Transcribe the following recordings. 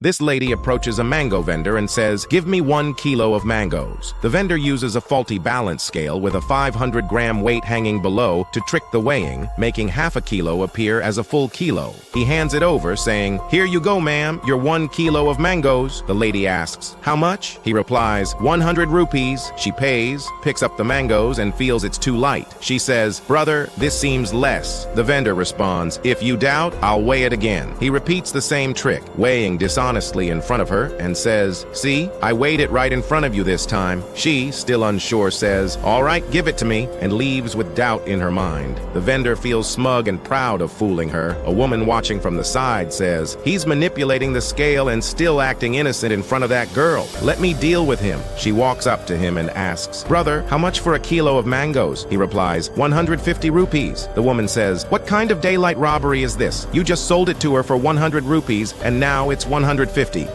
This lady approaches a mango vendor and says, "Give me 1 kilo of mangoes." The vendor uses a faulty balance scale with a 500-gram weight hanging below to trick the weighing, making half a kilo appear as a full kilo. He hands it over, saying, "Here you go, ma'am, your 1 kilo of mangoes." The lady asks, "How much?" He replies, 100 rupees. She pays, picks up the mangoes, and feels it's too light. She says, "Brother, this seems less." The vendor responds, "If you doubt, I'll weigh it again." He repeats the same trick, weighing dishonestly in front of her, and says, "See, I weighed it right in front of you this time." She, still unsure, says, "All right, give it to me," and leaves with doubt in her mind. The vendor feels smug and proud of fooling her. A woman watching from the side says, "He's manipulating the scale and still acting innocent in front of that girl. Let me deal with him." She walks up to him and asks, "Brother, how much for a kilo of mangoes?" He replies, 150 rupees. The woman says, "What kind of daylight robbery is this? You just sold it to her for 100 rupees, and now it's 150.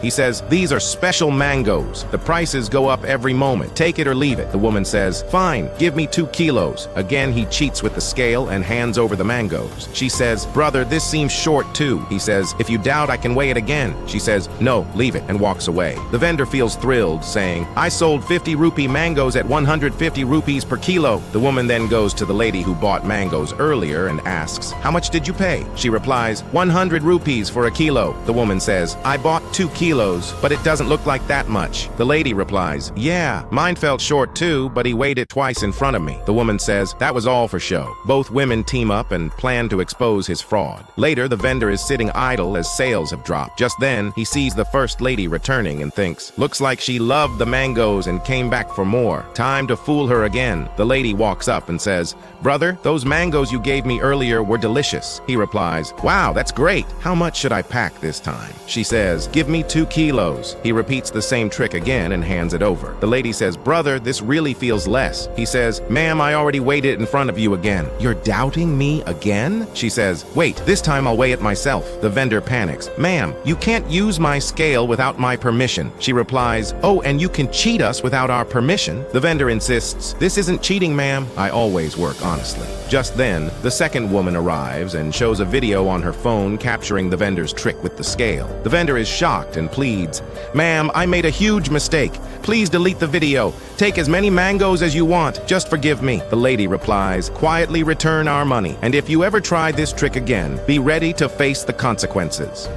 He says, "These are special mangoes. The prices go up every moment. Take it or leave it." The woman says, "Fine, give me 2 kilos. Again, he cheats with the scale and hands over the mangoes. She says, "Brother, this seems short too." He says, "If you doubt, I can weigh it again." She says, "No, leave it," and walks away. The vendor feels thrilled, saying, "I sold 50 rupee mangoes at 150 rupees per kilo." The woman then goes to the lady who bought mangoes earlier and asks, "How much did you pay?" She replies, 100 rupees for a kilo. The woman says, "I bought 2 kilos, but it doesn't look like that much." The lady replies, "Yeah, mine felt short too, but he weighed it twice in front of me." The woman says, "That was all for show." Both women team up and plan to expose his fraud. Later, the vendor is sitting idle as sales have dropped. Just then, he sees the first lady returning and thinks, "Looks like she loved the mangoes and came back for more. Time to fool her again." The lady walks up and says, "Brother, those mangoes you gave me earlier were delicious." He replies, "Wow, that's great. How much should I pack this time?" She says, "Give me 2 kilos. He repeats the same trick again and hands it over. The lady says, "Brother, this really feels less." He says, "Ma'am, I already weighed it in front of you again." "You're doubting me again?" She says, "Wait, this time I'll weigh it myself." The vendor panics. "Ma'am, you can't use my scale without my permission." She replies, "Oh, and you can cheat us without our permission?" The vendor insists, "This isn't cheating, ma'am. I always work honestly." Just then, the second woman arrives and shows a video on her phone capturing the vendor's trick with the scale. The vendor is shocked and pleads, "Ma'am, I made a huge mistake. Please delete the video. Take as many mangoes as you want. Just forgive me." The lady replies, "Quietly return our money. And if you ever try this trick again, be ready to face the consequences."